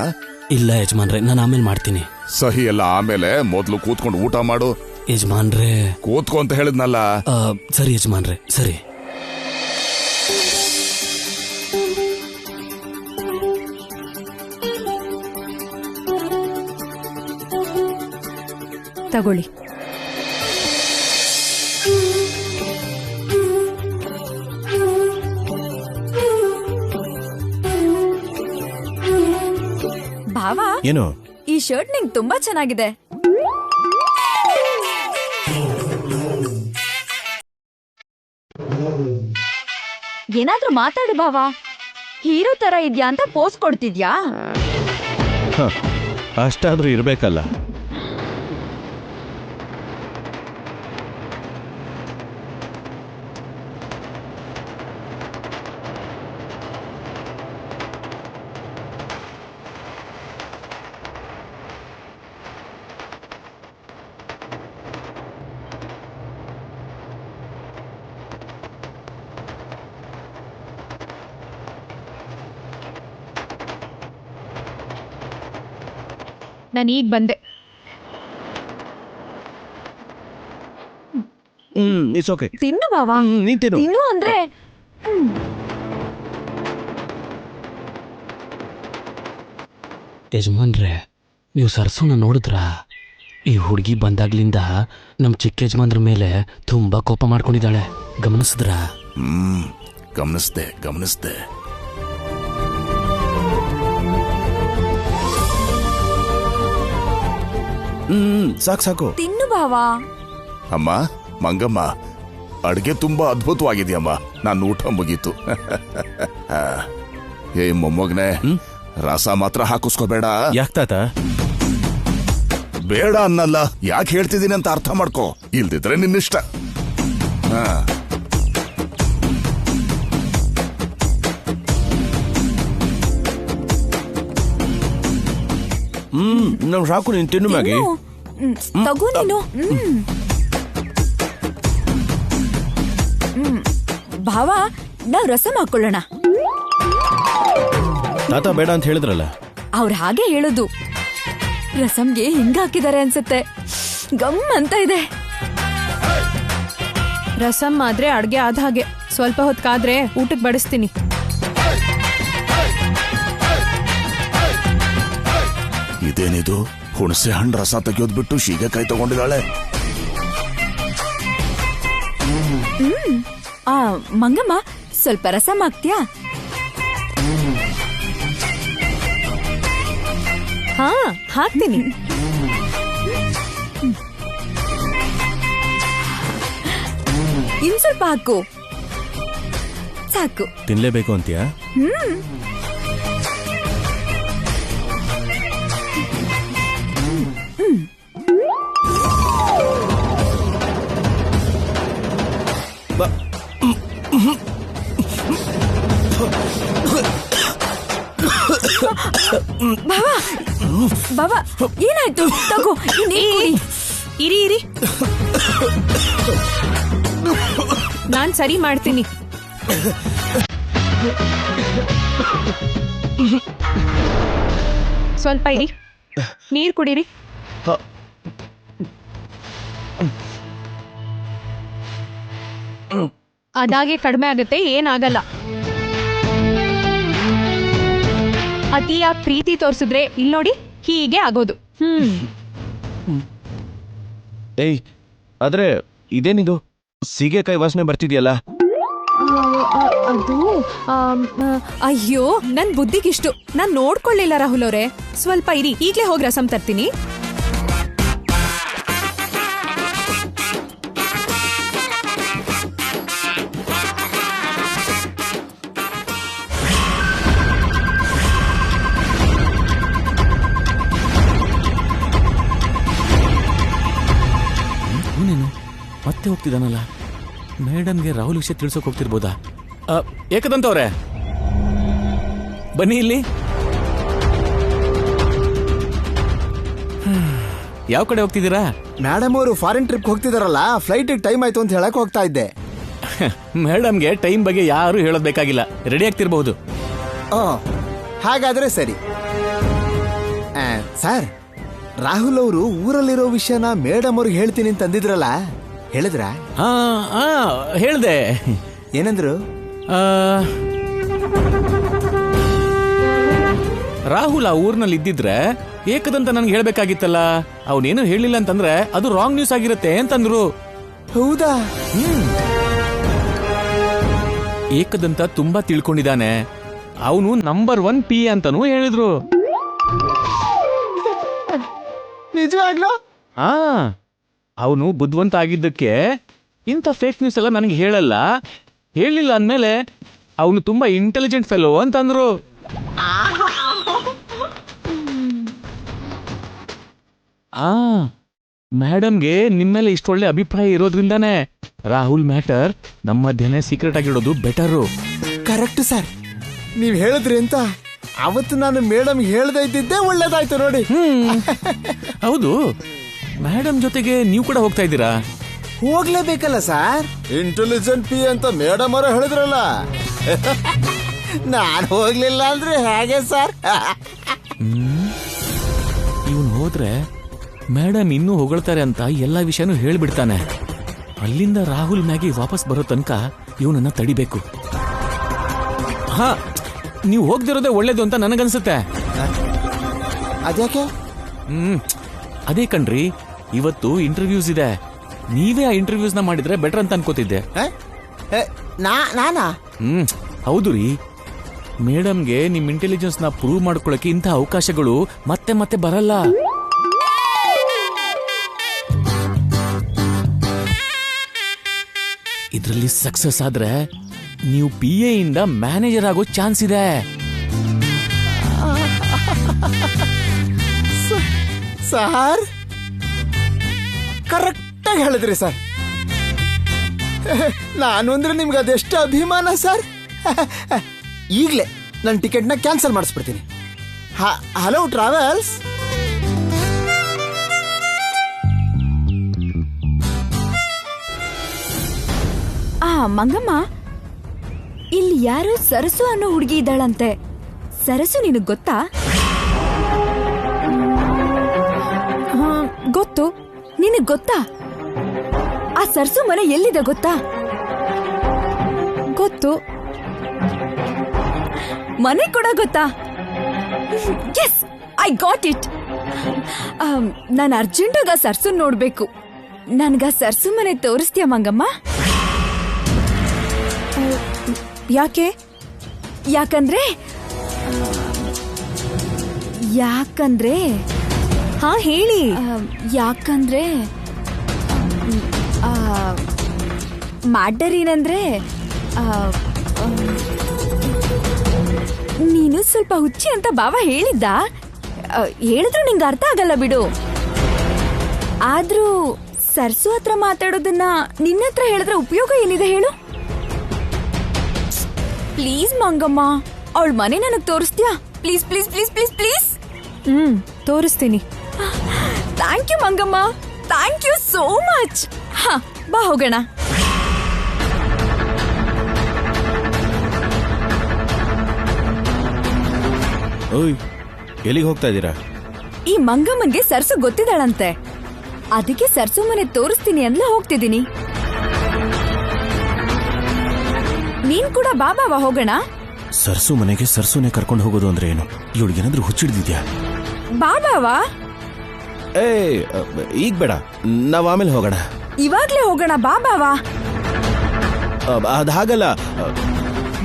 ಇಲ್ಲ ಯಜಮಾನ್ರೆ, ನಾನು ಆಮೇಲೆ ಮಾಡ್ತೀನಿ.
ಸಹಿ ಎಲ್ಲ ಆಮೇಲೆ, ಮೊದ್ಲು ಕೂತ್ಕೊಂಡು ಊಟ ಮಾಡು.
ಯಜಮಾನ್ರೆ,
ಕೂತ್ಕೊ ಅಂತ ಹೇಳಿದ್ನಲ್ಲ.
ಸರಿ ಯಜಮಾನ್ರೆ, ಸರಿ.
ತಗೊಳ್ಳಿ.
ಭಾವ,
ಏನು?
ಈ ಶರ್ಟ್ ನಿಂಗೆ ತುಂಬಾ ಚೆನ್ನಾಗಿದೆ. ಏನಾದ್ರೂ ಮಾತಾಡು ಭಾವ. ಹೀರೋ ತರ ಇದ್ಯಾ ಅಂತ ಪೋಸ್ ಕೊಡ್ತಿದ್ಯಾ?
ಅಷ್ಟಾದ್ರೂ ಇರ್ಬೇಕಲ್ಲ.
ನಾನು ಈಗ ಬಂದೆ.
It's okay.
ತಿನ್ನು ಬಾವಾ,
ನೀನ್ ತಿನ್ನು.
ತಿನ್ನು ಅಂದ್ರೆ.
ಯಜಮಾನ್ರೆ, ನೀವು ಸರ್ಸುನ ನೋಡಿದ್ರಾ? ಈ ಹುಡುಗಿ ಬಂದಾಗ್ಲಿಂದ ನಮ್ಮ ಚಿಕ್ಕ ಯಜಮಾನ್ರ ಮೇಲೆ ತುಂಬಾ ಕೋಪ ಮಾಡ್ಕೊಂಡಿದ್ದಾಳೆ, ಗಮನಿಸಿದ್ರಾ?
ಗಮನಿಸ್ದೆ.
ಸಾಕು.
ತಿನ್ನು ಬಾವಾ.
ಅಮ್ಮ, ಮಂಗಮ್ಮ, ಅಡ್ಗೆ ತುಂಬಾ ಅದ್ಭುತವಾಗಿದೆಯಮ್ಮ. ನಾನು ಊಟ ಮುಗೀತು. ಏ ಮೊಮ್ಮಗನೆ, ರಸ ಮಾತ್ರ ಹಾಕಿಸ್ಕೋಬೇಡ.
ಯಾಕೆ ತಾತ?
ಬೇಡ ಅನ್ನಲ್ಲ, ಯಾಕೆ ಹೇಳ್ತಿದ್ದೀನಿ ಅಂತ ಅರ್ಥ ಮಾಡ್ಕೋ. ಇಲ್ದಿದ್ರೆ ನಿನ್ನಿಷ್ಟ.
ನಾವು ಸಾಕು, ನೀನ್ ತಿನ್ನು ಮ್ಯಾಗಿ.
ತಗೋ ನೀನು. ಭಾವ, ನಾವ್ ರಸಂ ಹಾಕೊಳ್ಳೋಣ.
ತಾತ ಬೇಡ ಅಂತ ಹೇಳಿದ್ರಲ್ಲ.
ಅವ್ರು ಹಾಗೆ ಹೇಳೋದು. ರಸಂಗೆ ಹಿಂಗ ಹಾಕಿದ್ದಾರೆ ಅನ್ಸುತ್ತೆ, ಗಮ್ ಅಂತ ಇದೆ.
ರಸಂ ಆದ್ರೆ ಅಡ್ಗೆ ಆದ ಹಾಗೆ. ಸ್ವಲ್ಪ ಹೊತ್ಕಾದ್ರೆ ಊಟಕ್ಕೆ ಬಡಿಸ್ತೀನಿ.
ಇದೇನಿದು? ಹುಣಸೆ ಹಣ್ಣು ರಸ ತೆಗೆಯೋದ್ ಬಿಟ್ಟು ಶೀಗೆಕಾಯಿ ತಗೊಂಡಿದ್ದಾಳೆ.
ಮಂಗಮ್ಮ, ಸ್ವಲ್ಪ ರಸಂ ಹಾಕ್ತ್ಯಾ?
ಹಾ, ಹಾಕ್ತೀನಿ.
ಇನ್ ಸ್ವಲ್ಪ ಹಾಕು, ಸಾಕು.
ತಿನ್ಲೇಬೇಕು ಅಂತೀಯಾ?
ಬಾಬಾ, ಏನಾಯ್ತು? ತಗೋ,
ಇರಿ. ನಾನ್ ಸರಿ ಮಾಡ್ತೀನಿ. ಸ್ವಲ್ಪ ಇರಿ, ನೀರ್ ಕುಡೀರಿ. ಅದಾಗೆ ಕಡಿಮೆ ಆಗುತ್ತೆ, ಏನಾಗಲ್ಲ. ಅತಿಯಾಗಿ ಪ್ರೀತಿ ತೋರಿಸಿದ್ರೆ ಇಲ್ಲಿ ನೋಡಿ ಹೀಗೆ ಆಗೋದು.
ಏಯ್, ಆದ್ರೆ ಇದೇನಿದು? ಸೀಗೆಕಾಯಿ ವಾಸನೆ ಬರ್ತಿದ್ಯಲ್ಲ.
ಅದು ಅಯ್ಯೋ, ನನ್ ಬುದ್ಧಿಗಿಷ್ಟು. ನಾನ್ ನೋಡ್ಕೊಳ್ಳಿಲ್ಲ ರಾಹುಲ್ ಅವರೇ. ಸ್ವಲ್ಪ ಇರಿ, ಈಗ್ಲೇ ಹೋಗಿ ರಸಂ ತರ್ತೀನಿ.
ಮತ್ತೆ ಹೋಗ್ತಿದ್ದಾನಲ್ಲ. ಮೇಡಮ್ಗೆ ರಾಹುಲ್ ವಿಷಯ ತಿಳ್ಸೋಕ್ ಹೋಗ್ತಿರ್ಬೋದಾ? ಏಕದಂತವ್ರೆ, ಬನ್ನಿ ಇಲ್ಲಿ. ಯಾವ ಕಡೆ ಹೋಗ್ತಿದ್ದೀರಾ?
ಮೇಡಮ್ ಅವರು ಫಾರಿನ್ ಟ್ರಿಪ್ ಹೋಗ್ತಿದಾರಲ್ಲ, ಫ್ಲೈಟ್ ಟೈಮ್ ಆಯ್ತು ಅಂತ ಹೇಳಕ್ ಹೋಗ್ತಾ ಇದ್ದೆ.
ಮೇಡಮ್ಗೆ ಟೈಮ್ ಬಗ್ಗೆ ಯಾರು ಹೇಳೋದ್ ಬೇಕಾಗಿಲ್ಲ, ರೆಡಿ ಆಗ್ತಿರ್ಬಹುದು.
ಹಾಗಾದ್ರೆ ಸರಿ. ಸರ್, ರಾಹುಲ್ ಅವರು ಊರಲ್ಲಿರೋ ವಿಷಯನ ಮೇಡಮ್ ಅವ್ರಿಗೆ ಹೇಳ್ತೀನಿ ಅಂತ ಅಂದಿದ್ರಲ್ಲ, ಹೇಳಿದ್ರ?
ಹೇಳ್ದೆ.
ಏನಂದ್ರು?
ರಾಹುಲ್ ಆ ಊರ್ನಲ್ಲಿ ಇದ್ದಿದ್ರೆ ಏಕದಂತ ನನ್ಗೆ ಹೇಳ್ಬೇಕಾಗಿತ್ತಲ್ಲ. ಅವನೇನು ಹೇಳಿಲ್ಲ ಅಂತಂದ್ರೆ ಅದು ರಾಂಗ್ ನ್ಯೂಸ್ ಆಗಿರುತ್ತೆ ಅಂತಂದ್ರು.
ಹೌದಾ?
ಏಕದಂತ ತುಂಬಾ ತಿಳ್ಕೊಂಡಿದ್ದಾನೆ. ಅವನು ನಂಬರ್ 1 P ಅಂತಾನೂ ಹೇಳಿದ್ರು.
ನಿಜವಾಗ್ಲೂ?
ಅವನು ಬುದ್ಧಿವಂತ ಆಗಿದ್ದಕ್ಕೆ ಇಂಥ ಫೇಕ್ ನ್ಯೂಸ್ ಎಲ್ಲ ನನಗೆ ಹೇಳಲ್ಲ. ಹೇಳಿಲ್ಲ ಅಂದಮೇಲೆ ಅವನು ತುಂಬಾ ಇಂಟೆಲಿಜೆಂಟ್ ಫೆಲೋ ಅಂತಂದ್ರು. ಮೇಡಮ್ಗೆ ನಿಮ್ಮೇಲೆ ಇಷ್ಟೊಳ್ಳೆ ಅಭಿಪ್ರಾಯ ಇರೋದ್ರಿಂದಾನೆ ರಾಹುಲ್ ಮ್ಯಾಟರ್ ನಮ್ಮ ಮಧ್ಯೆ ಸೀಕ್ರೆಟ್ ಆಗಿಡೋದು ಬೆಟರು.
ಕರೆಕ್ಟ್ ಸರ್, ನೀವ್ ಹೇಳಿದ್ರಿ ಅಂತ ಅವತ್ತು ನಾನು ಮೇಡಮ್ ಹೇಳ್ದೆ ಇದ್ದಿದ್ದೆ ಒಳ್ಳೇದಾಯ್ತು ನೋಡಿ.
ಹೌದು, ಮೇಡಮ್ ಜೊತೆಗೆ ನೀವು ಕೂಡ ಹೋಗ್ತಾ ಇದ್ದೀರಾ?
ಹೋಗ್ಲೇಬೇಕಲ್ಲ ಸರ್, ಇಂಟೆಲಿಜೆಂಟ್ ಪಿ ಅಂತ ಮೇಡಮ್ ಅವರು ಹೇಳಿದ್ರಲ್ಲ. ನಾನು ಹೋಗ್ಲಿಲ್ಲ ಅಂದ್ರೆ ಹೇಗೆ ಸರ್?
ಇವನು ಹೋದ್ರೆ ಮೇಡಮ್ ಇನ್ನೂ ಹೊಗಳ್ತಾರೆ ಅಂತ ಎಲ್ಲ ವಿಷಯನೂ ಹೇಳ್ಬಿಡ್ತಾನೆ. ಅಲ್ಲಿಂದ ರಾಹುಲ್ ಮ್ಯಾಗಿ ವಾಪಸ್ ಬರೋ ತನಕ ಇವನನ್ನ ತಡಿಬೇಕು. ಹಾ, ನೀವು ಹೋಗ್ದಿರೋದೇ ಒಳ್ಳೇದು ಅಂತ ನನಗನ್ಸುತ್ತೆ.
ಅದ್ಯಾಕೆ?
ಅದೇ ಕಣ್ರಿ, ಇವತ್ತು ಇಂಟರ್ವ್ಯೂಸ್ ಇದೆ. ನೀವೇ ಆ ಇಂಟರ್ವ್ಯೂಸ್ ನ ಮಾಡಿದ್ರೆ ಬೆಟರ್ ಅಂತ ಅನ್ಕೋತಿದ್ದೆ.
ನಾನಾ?
ಹೌದು ರೀ. ಮೇಡಮ್ಗೆ ನಿಮ್ ಇಂಟೆಲಿಜೆನ್ಸ್ ನ ಪ್ರೂವ್ ಮಾಡ್ಕೊಳಕ್ಕೆ ಇಂಥ ಅವಕಾಶಗಳು ಮತ್ತೆ ಮತ್ತೆ ಬರಲ್ಲ. ಇದ್ರಲ್ಲಿ ಸಕ್ಸಸ್ ಆದ್ರೆ ನೀವು PA ಇಂದ ಮ್ಯಾನೇಜರ್ ಆಗೋ ಚಾನ್ಸ್ ಇದೆ.
ಸರ್, ಕರೆಕ್ಟಾಗಿ ಹೇಳಿದ್ರಿ ಸರ್. ನಾನು ಅಂದ್ರೆ ನಿಮ್ಗೆ ಅದೆಷ್ಟು ಅಭಿಮಾನ ಸರ್. ಈಗಲೇ ನನ್ನ ಟಿಕೆಟ್ನ ಕ್ಯಾನ್ಸಲ್ ಮಾಡಿಸ್ಬಿಡ್ತೀನಿ. Hello travels.
ಮಂಗಮ್ಮ, ಇಲ್ಲಿ ಯಾರೋ ಸರಸು ಅನ್ನೋ ಹುಡುಗಿ ಇದ್ದಾಳಂತೆ. ಸರಸು ನಿನಗ್ ಗೊತ್ತಾ? ಗೊತ್ತು. ನಿನಗ್ ಗೊತ್ತಾ ಆ ಸರಸು ಮನೆ ಎಲ್ಲಿದೆ ಗೊತ್ತಾ?
ಗೊತ್ತು.
ಮನೆ ಕೂಡ ಗೊತ್ತಾ? Yes, I got it. ನಾನು ಅರ್ಜೆಂಟಾಗ ಸರ್ಸು ನೋಡ್ಬೇಕು. ನನ್ಗ ಸರ್ಸು ಮನೆ ತೋರಿಸ್ತೀಯ ಮಂಗಮ್ಮ?
ಯಾಕೆ?
ಯಾಕಂದ್ರೆ
ಹಾ ಹೇಳಿ.
ಯಾಕಂದ್ರೆ ಮ್ಯಾಟರ್ ಏನಂದ್ರೆ ನೀನು ಸ್ವಲ್ಪ ಹುಚ್ಚಿ ಅಂತ ಬಾವ ಹೇಳಿದ್ದ. ಹೇಳಿದ್ರು ನಿಂಗೆ ಅರ್ಥ ಆಗಲ್ಲ ಬಿಡು. ಆದ್ರೂ ಸರ್ಸು ಹತ್ರ ಮಾತಾಡೋದನ್ನ ನಿನ್ನ ಹತ್ರ ಹೇಳಿದ್ರೆ ಉಪಯೋಗ ಏನಿದೆ ಹೇಳು? ಪ್ಲೀಸ್ ಮಂಗಮ್ಮ, ಅವಳ ಮನೆ ನನಗ್ ತೋರಿಸ್ತೀಯಾ? Please please please please please.
ತೋರಿಸ್ತೀನಿ.
Thank you Mangamma, thank you so much. ಹಾ, ಬಾ ಹೋಗೋಣ.
ಓಯ್, ಎಲ್ಲಿಗೆ ಹೋಗ್ತಾ ಇದ್ದೀರಾ?
ಈ ಮಂಗಮ್ಮನ್ಗೆ ಸರ್ಸು ಗೊತ್ತಿದ್ದಾಳಂತೆ. ಅದಕ್ಕೆ ಸರ್ಸು ಮನೆ ತೋರಿಸ್ತೀನಿ ಅಂದ್ಲ ಹೋಗ್ತಿದ್ದೀನಿ. ನೀನ್ ಕೂಡ ಬಾಬಾವ ಹೋಗೋಣ.
ಸರ್ಸು ಮನೆಗೆ ಸರ್ಸುನೆ ಕರ್ಕೊಂಡು ಹೋಗೋದು ಅಂದ್ರೆ ಏನು? ಇವಳಿಗೇನಾದ್ರೂ ಹುಚ್ಚಿಡ್ದಿದ್ಯಾ?
ಬಾಬಾವ
ಈಗ ಬೇಡ, ನಾವ್ ಆಮೇಲೆ ಹೋಗೋಣ.
ಇವಾಗ್ಲೇ ಹೋಗೋಣ ಬಾಬಾವ.
ಅದ್ ಹಾಗಲ್ಲ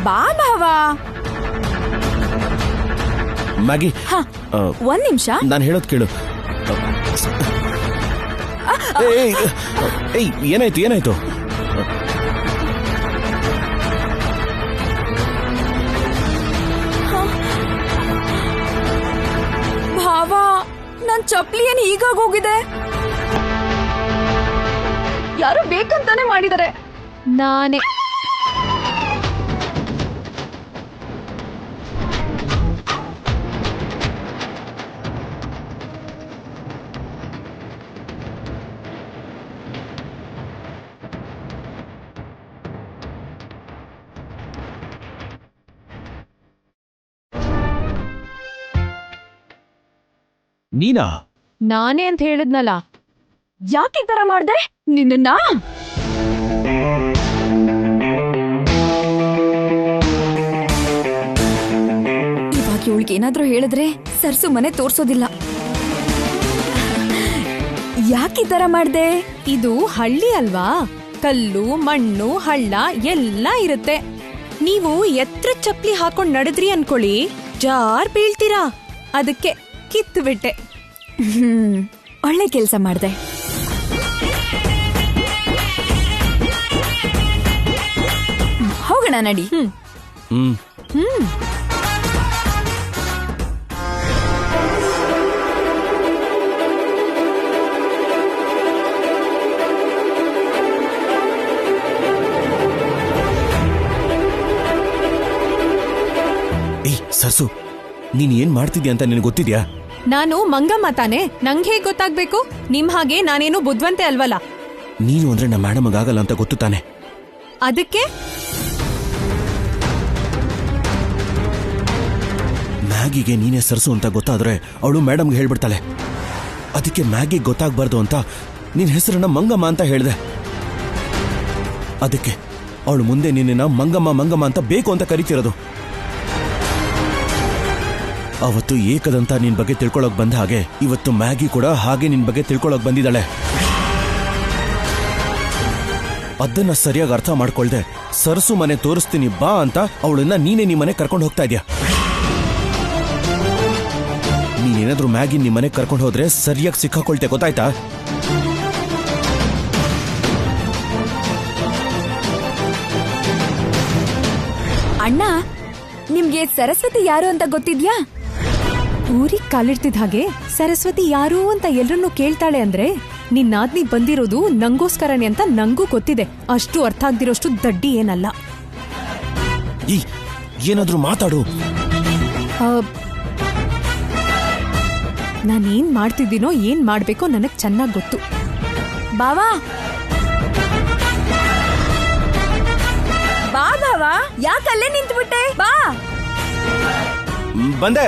ಬಾಬಾವ.
ಮ್ಯಾಗಿ,
ಒಂದ್ ನಿಮಿಷ,
ನಾನು ಹೇಳೋದ್ ಕೇಳು. ಏನಾಯ್ತು ಏನಾಯ್ತು?
ಭಾವ, ನನ್ ಚಪ್ಲಿ ಏನ್ ಹೀಗಾಗೋಗಿದೆ? ಯಾರು ಬೇಕಂತಾನೆ ಮಾಡಿದ್ದಾರೆ.
ನಾನೇ.
ನೀನಾ?
ನಾನೇ ಅಂತ ಹೇಳಿದ್ನಲ್ಲ.
ಯಾಕೆ ಈ ತರ ಮಾಡ್ದೆ ನಿನ್ನ? ಇವಾಗ ಇವಳಿಗೆ ಏನಾದ್ರೂ ಹೇಳಿದ್ರೆ ಸರ್ಸು ಮನೆ ತೋರ್ಸೋದಿಲ್ಲ. ಯಾಕೆ ಈ ತರ ಮಾಡ್ದೆ?
ಇದು ಹಳ್ಳಿ ಅಲ್ವಾ? ಕಲ್ಲು, ಮಣ್ಣು, ಹಳ್ಳ ಎಲ್ಲ ಇರುತ್ತೆ. ನೀವು ಎತ್ರ ಚಪ್ಲಿ ಹಾಕೊಂಡ್ ನಡೆದ್ರಿ ಅನ್ಕೊಳ್ಳಿ, ಜಾರ್ ಬೀಳ್ತೀರಾ. ಅದಕ್ಕೆ ಕಿತ್ತು ಬಿಟ್ಟೆ.
ಒಳ್ಳೆ ಕೆಲ್ಸ ಮಾಡ್ದೆ. ಹೋಗೋಣ ನಡಿ.
ಸರ್ಸು, ನೀನ್ ಏನ್ ಮಾಡ್ತಿದ್ಯಾ ಅಂತ ನಿನಗೆ ಗೊತ್ತಿದ್ಯಾ?
ನಾನು ಮಂಗಮ್ಮ ತಾನೆ, ನಂಗೆ ಹೇಗ್ ಗೊತ್ತಾಗ್ಬೇಕು? ನಿಮ್ ಹಾಗೆ ನಾನೇನು ಬುದ್ಧಿವಂತೆ ಅಲ್ವಲ್ಲ.
ನೀನು ಅಂದ್ರೆ ನಮ್ಮ ಮೇಡಮ್ಗಾಗಲ್ಲ ಅಂತ ಗೊತ್ತು ತಾನೆ.
ಅದಕ್ಕೆ
ಮ್ಯಾಗಿಗೆ ನೀನೇ ಸರ್ಸು ಅಂತ ಗೊತ್ತಾದ್ರೆ ಅವಳು ಮೇಡಮ್ಗೆ ಹೇಳ್ಬಿಡ್ತಾಳೆ. ಅದಕ್ಕೆ ಮ್ಯಾಗಿ ಗೊತ್ತಾಗ್ಬಾರ್ದು ಅಂತ ನಿನ್ ಹೆಸರನ್ನ ಮಂಗಮ್ಮ ಅಂತ ಹೇಳ್ದೆ. ಅದಕ್ಕೆ ಅವಳು ಮುಂದೆ ನಿನ್ನ ಮಂಗಮ್ಮ ಮಂಗಮ್ಮ ಅಂತ ಬೇಕು ಅಂತ ಕರಿತಿರೋದು. ಅವತ್ತು ಏಕದಂತ ನಿನ್ ಬಗ್ಗೆ ತಿಳ್ಕೊಳಕ್ ಬಂದ ಹಾಗೆ ಇವತ್ತು ಮ್ಯಾಗಿ ಕೂಡ ಹಾಗೆ ನಿನ್ ಬಗ್ಗೆ ತಿಳ್ಕೊಳಕ್ ಬಂದಿದ್ದಾಳೆ. ಅದನ್ನ ಸರಿಯಾಗಿ ಅರ್ಥ ಮಾಡ್ಕೊಳ್ದೆ ಸರಸು ಮನೆ ತೋರಿಸ್ತೀನಿ ಬಾ ಅಂತ ಅವಳನ್ನ ನೀನೇ ನಿಮ್ಮನೆ ಕರ್ಕೊಂಡು ಹೋಗ್ತಾ ಇದ್ಯಾ. ನೀನೇನಾದ್ರೂ ಮ್ಯಾಗಿ ನಿಮ್ಮನೆ ಕರ್ಕೊಂಡು ಹೋದ್ರೆ ಸರಿಯಾಗಿ ಸಿಕ್ಕಾಕೊಳ್ತೆ, ಗೊತ್ತಾಯ್ತಾ?
ಅಣ್ಣ, ನಿಮ್ಗೆ ಸರಸ್ವತಿ ಯಾರು ಅಂತ ಗೊತ್ತಿದ್ಯಾ?
ಊರಿಗೆ ಕಾಲಿಡ್ತಿದ್ ಹಾಗೆ ಸರಸ್ವತಿ ಯಾರು ಅಂತ ಎಲ್ರನ್ನೂ ಕೇಳ್ತಾಳೆ ಅಂದ್ರೆ ನಿನ್ ನಾದ್ನಿ ಬಂದಿರೋದು ನಂಗೋಸ್ಕರನೇ ಅಂತ ನಂಗೂ ಗೊತ್ತಿದೆ. ಅಷ್ಟು ಅರ್ಥ ಆಗ್ದಿರೋಷ್ಟು ದಡ್ಡಿ ಏನಲ್ಲ.
ಏನಾದ್ರೂ ಮಾತಾಡು.
ನಾನೇನ್ ಮಾಡ್ತಿದ್ದೀನೋ ಏನ್ ಮಾಡ್ಬೇಕೋ ನನಗ್ ಚೆನ್ನಾಗ್ ಗೊತ್ತು.
ಬಾವಾ ಬಾ ಬಾವಾ, ಯಾಕಲ್ಲೇ ನಿಂತ್ಬಿಟ್ಟೆ? ಬಾ.
ಬಂದೆ.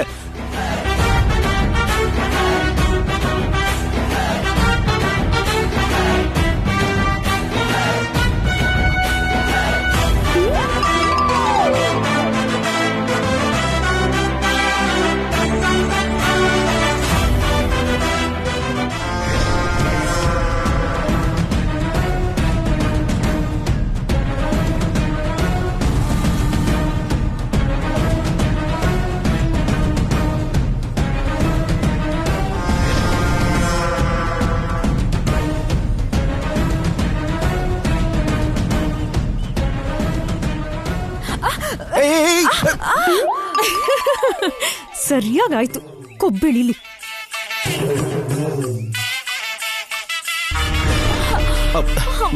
ಸರಿಯಾಗಾಯ್ತು, ಕೊಬ್ಬಿಳಿಲಿ.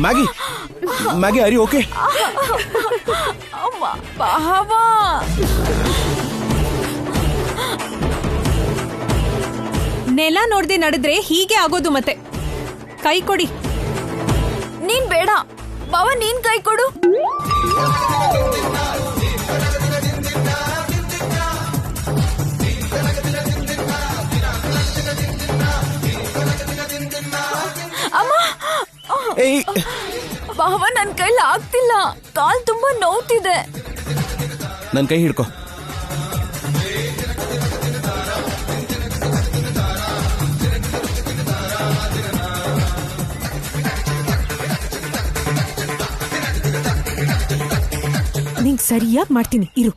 ಮ್ಯಾಗಿ ಮ್ಯಾಗಿ ಅರಿ ಓಕೆ?
ಬಾವಾ
ನೆಲ ನೋಡ್ದೆ ನಡೆದ್ರೆ ಹೀಗೆ ಆಗೋದು. ಮತ್ತೆ ಕೈ ಕೊಡಿ.
ನೀನ್ ಬೇಡ ಬಾವ, ನೀನ್ ಕೈ ಕೊಡು. ಅಮ್ಮ, ಬಾವ ನನ್ ಕೈಲಿ ಆಗ್ತಿಲ್ಲ, ಕಾಲ್ ತುಂಬಾ ನೋವ್ತಿದೆ.
ನನ್ ಕೈ ಹಿಡ್ಕೊ.
ನಿಂಗ್ ಸರಿಯಾಗಿ ಮಾಡ್ತೀನಿ ಇರು.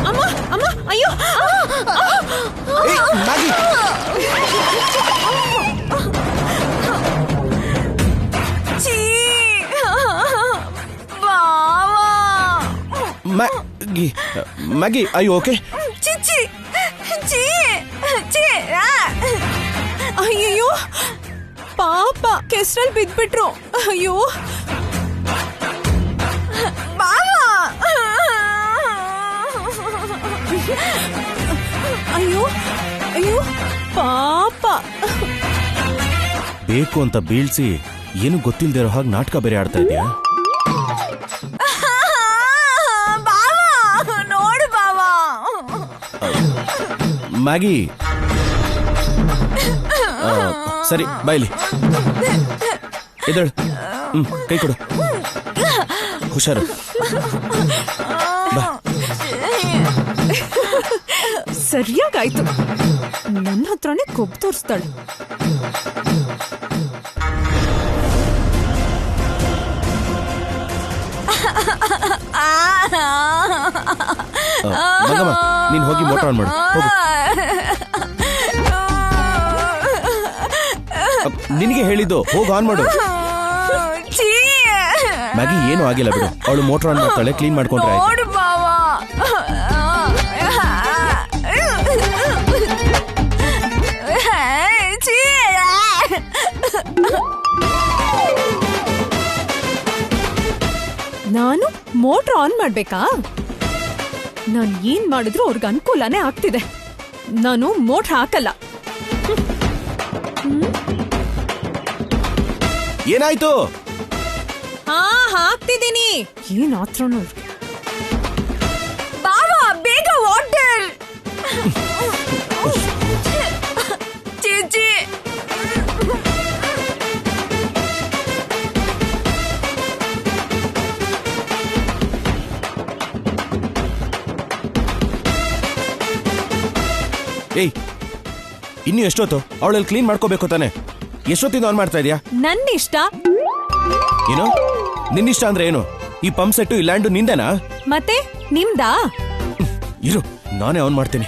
ಅಮ್ಮ ಅಮ್ಮ, ಅಯ್ಯೋ
ಮ್ಯಾಗಿ ಮ್ಯಾಗಿ ಅಯ್ಯೋ ಓಕೆ?
ಅಯ್ಯಯ್ಯೋ ಪಾಪ, ಕೆಸ್ರಲ್ಲಿ ಬಿದ್ಬಿಟ್ರು. ಅಯ್ಯೋ ಅಯ್ಯೋ ಅಯ್ಯೋ ಪಾಪ.
ಬೇಕು ಅಂತ ಬೀಳ್ಸಿ ಏನು ಗೊತ್ತಿಲ್ದೇ ಇರೋ ಹಾಗೆ ನಾಟಕ ಬೇರೆ ಆಡ್ತಾ ಇದೆಯಾ?
ನೋಡು ಬಾವಾ.
ಮ್ಯಾಗಿ ಸರಿ ಬಾಯ್ಲಿ, ಎದ್ದೇಳು. ಕೈ ಕೊಡು. ಹುಷಾರು. ಬಾ.
ಸರಿಯಾಗಾಯ್ತು. ನನ್ನ ಹತ್ರನೇ ಕೊಬ್ಬು ತೋರಿಸ್ತಾಳೆ.
ಮಂಗಮ್ಮ, ನೀನ್ ಹೋಗಿ ಮೋಟರ್ ಆನ್ ಮಾಡು. ಹೋಗು. ನಿನಗೆ ಹೇಳಿದ್ದು ಹೋಗಿ ಆನ್ ಮಾಡು. ಮ್ಯಾಗಿ ಏನು ಆಗಿಲ್ಲ ಬಿಡು, ಅವಳು ಮೋಟರ್ ಆನ್ ಮಾಡ್ತಾಳೆ, ಕ್ಲೀನ್ ಮಾಡ್ಕೊಂಡ್ರೆ ಆಯ್ತು.
ನಾನು ಮೋಟರ್ ಆನ್ ಮಾಡ್ಬೇಕಾ? ನಾನು ಏನ್ ಮಾಡಿದ್ರು ಅವ್ರಿಗೆ ಅನುಕೂಲನೇ ಆಗ್ತಿದೆ. ನಾನು ಮೋಟರ್ ಹಾಕಲ್ಲ.
ಏನಾಯ್ತು?
ಹಾ ಹಾಕ್ತಿದ್ದೀನಿ. ಏನ್ ಆತ್ರ ನೋಡ್.
ಬಾವಾ ಬೇಗ ವಾಟರ್. ಚೀಚಿ.
ಏಯ್ ಇನ್ನು ಎಷ್ಟೊತ್ತು ಅವಳಲ್ಲಿ ಕ್ಲೀನ್ ಮಾಡ್ಕೋಬೇಕು ತಾನೆ? ಎಷ್ಟೊತ್ತಿಂದ ಆನ್ ಮಾಡ್ತಾ ಇದೀಯಾ?
ನನ್ನ ಇಷ್ಟ.
ಏನು ನಿನ್ನಿಷ್ಟ ಅಂದ್ರೆ ಏನು? ಈ ಪಂಪ್ ಸೆಟ್ಟು ಈ ಲ್ಯಾಂಡು ನಿಂದೇನಾ?
ಮತ್ತೆ ನಿಮ್ದಾ?
ಇರು ನಾನೇ ಆನ್ ಮಾಡ್ತೀನಿ.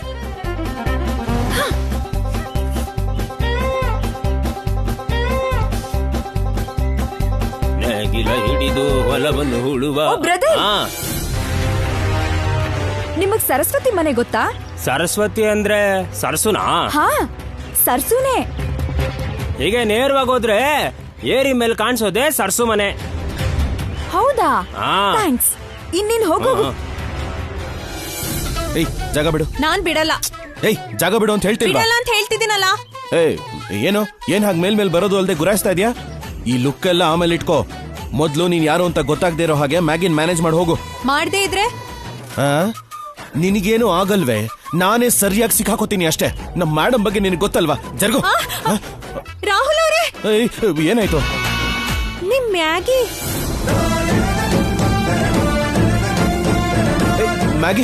ಹಿಡಿದು ಹೊಲವನ್ನು ಹುಳುವ.
ನಿಮಗ್ ಸರಸ್ವತಿ ಮನೆ ಗೊತ್ತಾ?
ಸರಸ್ವತಿ ಅಂದ್ರೆ ಸರ್ಸುನಾ?
ಹಾ ಸರ್ಸುನೇ.
ಹೀಗೆ ನೇರವಾಗಿ ಹೋದ್ರೆ ಏರಿ ಮೇಲೆ ಕಾಣಿಸೋದೆ ಸರ್ಸು ಮನೆ.
ಹೌದಾ?
ಹಾ.
ಥ್ಯಾಂಕ್ಸ್. ಇನ್ನೇನ್ ಹೋಗು.
ಏಯ್ ಜಾಗ ಬಿಡು.
ನಾನ್ ಬಿಡಲ್ಲ.
ಏಯ್ ಜಾಗ ಬಿಡು ಅಂತ ಹೇಳ್ತಿಲ್ವಾ?
ಬಿಡಲ್ಲ ಅಂತ ಹೇಳ್ತಿದ್ದೀನಲ್ಲ.
ಏಯ್ ಏನು ಏನ್ ಹಾಗೆ ಮೇಲ್ ಬರೋದು ಅಲ್ದೆ ಗುರಾಯಿಸ್ತಾ ಇದೀಯಾ? ಈ ಲುಕ್ ಎಲ್ಲ ಆಮೇಲೆ ಇಟ್ಕೋ. ಮೊದ್ಲು ನೀನ್ ಯಾರು ಅಂತ ಗೊತ್ತಾಗದೇ ಇರೋ ಹಾಗೆ ಮ್ಯಾಗಿನ್ ಮ್ಯಾನೇಜ್ ಮಾಡಿ ಹೋಗು.
ಮಾಡ್ದೇ ಇದ್ರೆ
ನಿನಗೇನು ಆಗಲ್ವೇ? ನಾನೇ ಸರಿಯಾಗಿ ಸಿಕ್ಕಾಕೋತೀನಿ ಅಷ್ಟೇ. ನಮ್ ಮೇಡಮ್ ಬಗ್ಗೆ ನಿನಗೆ ಗೊತ್ತಲ್ವಾ? ಜರ್ಗು.
ರಾಹುಲ್ ಅವರೇ
ಏನಾಯ್ತು?
ನಿಮ್ ಮ್ಯಾಗಿ
ಮ್ಯಾಗಿ